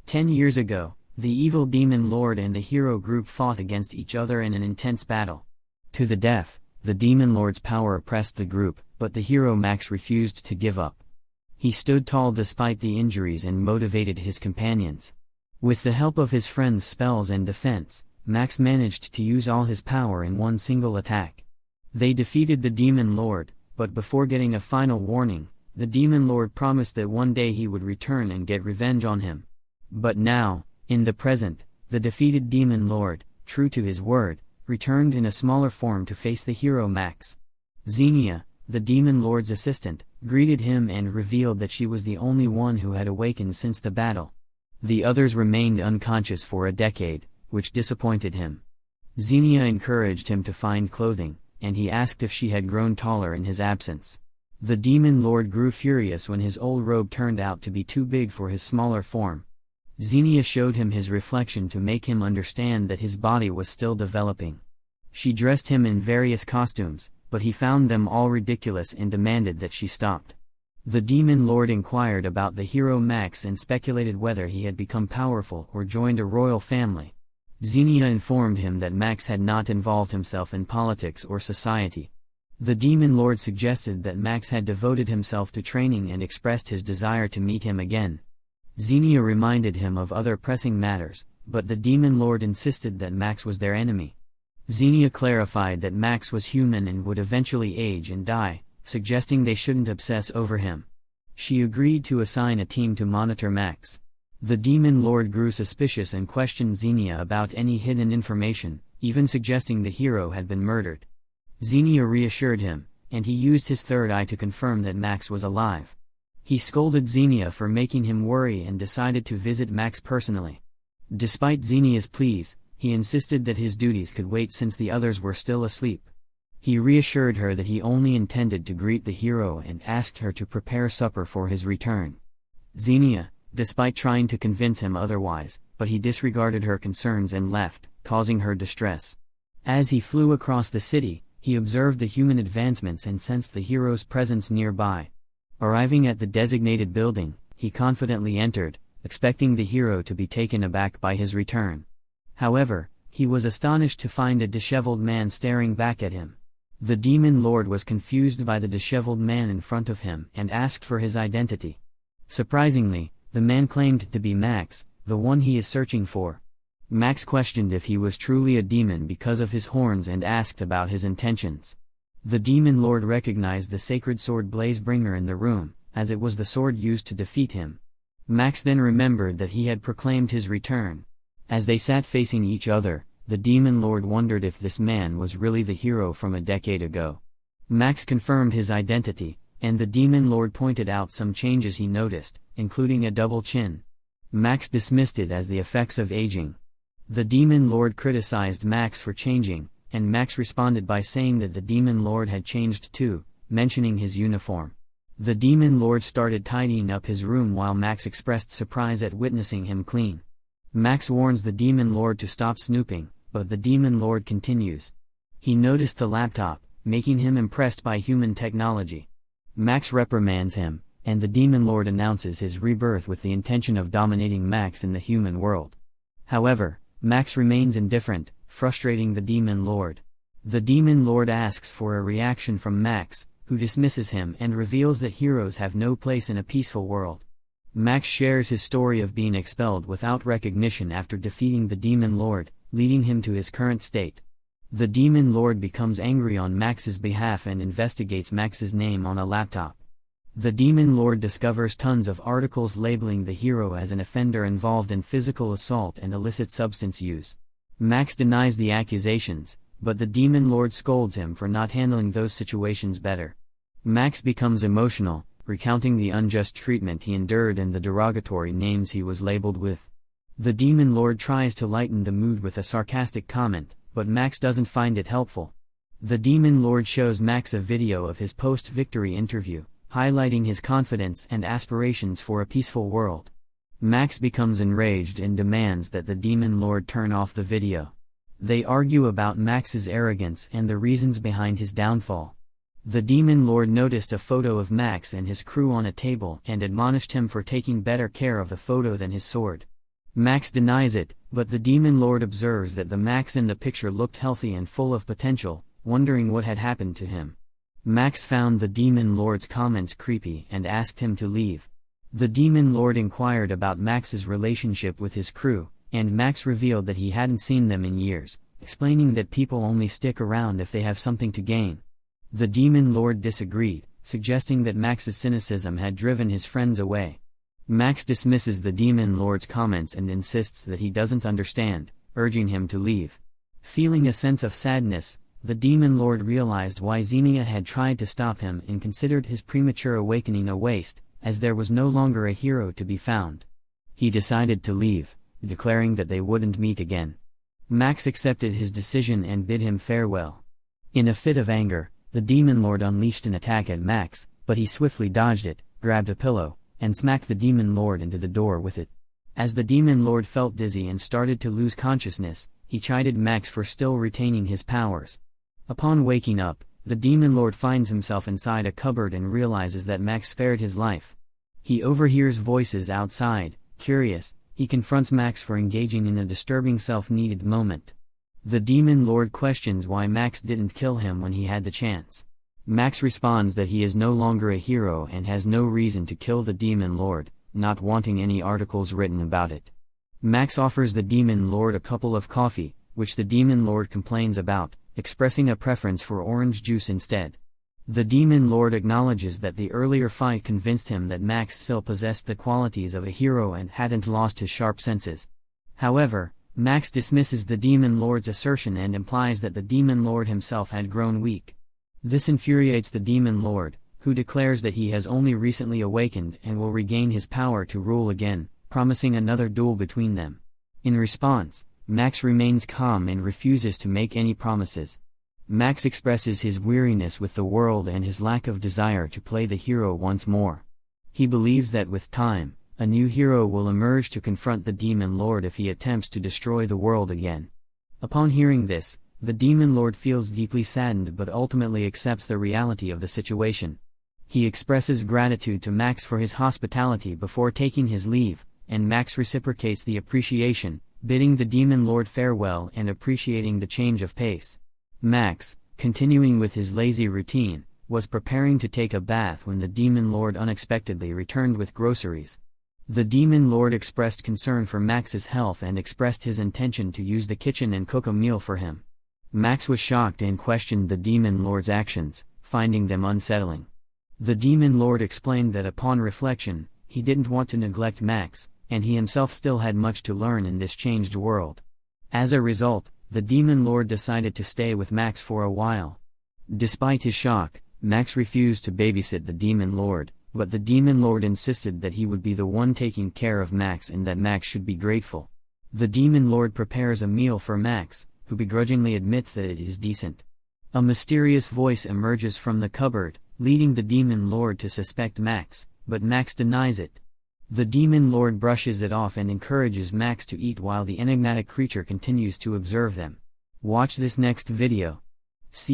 10 years ago, the evil Demon Lord and the hero group fought against each other in an intense battle. To the death, the Demon Lord's power oppressed the group, but the hero Max refused to give up. He stood tall despite the injuries and motivated his companions. With the help of his friends' spells and defense, Max managed to use all his power in one single attack. They defeated the Demon Lord, but before getting a final warning, the Demon Lord promised that one day he would return and get revenge on him. But now, in the present, the defeated Demon Lord, true to his word, returned in a smaller form to face the hero Max. Xenia, the Demon Lord's assistant, greeted him and revealed that she was the only one who had awakened since the battle. The others remained unconscious for a decade, which disappointed him. Xenia encouraged him to find clothing, and he asked if she had grown taller in his absence. The Demon Lord grew furious when his old robe turned out to be too big for his smaller form. Xenia showed him his reflection to make him understand that his body was still developing. She dressed him in various costumes, but he found them all ridiculous and demanded that she stopped. The Demon Lord inquired about the hero Max and speculated whether he had become powerful or joined a royal family. Xenia informed him that Max had not involved himself in politics or society. The Demon Lord suggested that Max had devoted himself to training and expressed his desire to meet him again. Xenia reminded him of other pressing matters, but the Demon Lord insisted that Max was their enemy. Xenia clarified that Max was human and would eventually age and die, suggesting they shouldn't obsess over him. She agreed to assign a team to monitor Max. The Demon Lord grew suspicious and questioned Xenia about any hidden information, even suggesting the hero had been murdered. Xenia reassured him, and he used his third eye to confirm that Max was alive. He scolded Xenia for making him worry and decided to visit Max personally. Despite Xenia's pleas, he insisted that his duties could wait since the others were still asleep. He reassured her that he only intended to greet the hero and asked her to prepare supper for his return. Xenia, despite trying to convince him otherwise, but he disregarded her concerns and left, causing her distress. As he flew across the city, he observed the human advancements and sensed the hero's presence nearby. Arriving at the designated building, he confidently entered, expecting the hero to be taken aback by his return. However, he was astonished to find a disheveled man staring back at him. The Demon Lord was confused by the disheveled man in front of him and asked for his identity. Surprisingly, the man claimed to be Max, the one he is searching for. Max questioned if he was truly a demon because of his horns and asked about his intentions. The Demon Lord recognized the sacred sword Blazebringer in the room, as it was the sword used to defeat him. Max then remembered that he had proclaimed his return. As they sat facing each other, the Demon Lord wondered if this man was really the hero from a decade ago. Max confirmed his identity, and the Demon Lord pointed out some changes he noticed, including a double chin. Max dismissed it as the effects of aging. The Demon Lord criticized Max for changing, and Max responded by saying that the Demon Lord had changed too, mentioning his uniform. The Demon Lord started tidying up his room while Max expressed surprise at witnessing him clean. Max warns the Demon Lord to stop snooping, but the Demon Lord continues. He noticed the laptop, making him impressed by human technology. Max reprimands him, and the Demon Lord announces his rebirth with the intention of dominating Max in the human world. However, Max remains indifferent, frustrating the Demon Lord. The Demon Lord asks for a reaction from Max, who dismisses him and reveals that heroes have no place in a peaceful world. Max shares his story of being expelled without recognition after defeating the Demon Lord, leading him to his current state. The Demon Lord becomes angry on Max's behalf and investigates Max's name on a laptop. The Demon Lord discovers tons of articles labeling the hero as an offender involved in physical assault and illicit substance use. Max denies the accusations, but the Demon Lord scolds him for not handling those situations better. Max becomes emotional, recounting the unjust treatment he endured and the derogatory names he was labeled with. The Demon Lord tries to lighten the mood with a sarcastic comment, but Max doesn't find it helpful. The Demon Lord shows Max a video of his post-victory interview, highlighting his confidence and aspirations for a peaceful world. Max becomes enraged and demands that the Demon Lord turn off the video. They argue about Max's arrogance and the reasons behind his downfall. The Demon Lord noticed a photo of Max and his crew on a table and admonished him for taking better care of the photo than his sword. Max denies it, but the Demon Lord observes that the Max in the picture looked healthy and full of potential, wondering what had happened to him. Max found the Demon Lord's comments creepy and asked him to leave. The Demon Lord inquired about Max's relationship with his crew, and Max revealed that he hadn't seen them in years, explaining that people only stick around if they have something to gain. The Demon Lord disagreed, suggesting that Max's cynicism had driven his friends away. Max dismisses the Demon Lord's comments and insists that he doesn't understand, urging him to leave. Feeling a sense of sadness, the Demon Lord realized why Xenia had tried to stop him and considered his premature awakening a waste, as there was no longer a hero to be found. He decided to leave, declaring that they wouldn't meet again. Max accepted his decision and bid him farewell. In a fit of anger, the Demon Lord unleashed an attack at Max, but he swiftly dodged it, grabbed a pillow, and smacked the Demon Lord into the door with it. As the Demon Lord felt dizzy and started to lose consciousness, he chided Max for still retaining his powers. Upon waking up, the Demon Lord finds himself inside a cupboard and realizes that Max spared his life. He overhears voices outside. Curious, he confronts Max for engaging in a disturbing self-needed moment. The Demon Lord questions why Max didn't kill him when he had the chance. Max responds that he is no longer a hero and has no reason to kill the Demon Lord, not wanting any articles written about it. Max offers the Demon Lord a cup of coffee, which the Demon Lord complains about, expressing a preference for orange juice instead. The Demon Lord acknowledges that the earlier fight convinced him that Max still possessed the qualities of a hero and hadn't lost his sharp senses. However, Max dismisses the Demon Lord's assertion and implies that the Demon Lord himself had grown weak. This infuriates the Demon Lord, who declares that he has only recently awakened and will regain his power to rule again, promising another duel between them. In response, Max remains calm and refuses to make any promises. Max expresses his weariness with the world and his lack of desire to play the hero once more. He believes that with time, a new hero will emerge to confront the Demon Lord if he attempts to destroy the world again. Upon hearing this, the Demon Lord feels deeply saddened but ultimately accepts the reality of the situation. He expresses gratitude to Max for his hospitality before taking his leave, and Max reciprocates the appreciation, bidding the Demon Lord farewell and appreciating the change of pace. Max, continuing with his lazy routine, was preparing to take a bath when the Demon Lord unexpectedly returned with groceries. The Demon Lord expressed concern for Max's health and expressed his intention to use the kitchen and cook a meal for him. Max was shocked and questioned the Demon Lord's actions, finding them unsettling. The Demon Lord explained that upon reflection, he didn't want to neglect Max, and he himself still had much to learn in this changed world. As a result, the Demon Lord decided to stay with Max for a while. Despite his shock, Max refused to babysit the Demon Lord, but the Demon Lord insisted that he would be the one taking care of Max and that Max should be grateful. The Demon Lord prepares a meal for Max, who begrudgingly admits that it is decent. A mysterious voice emerges from the cupboard, leading the Demon Lord to suspect Max, but Max denies it. The Demon Lord brushes it off and encourages Max to eat while the enigmatic creature continues to observe them. Watch this next video.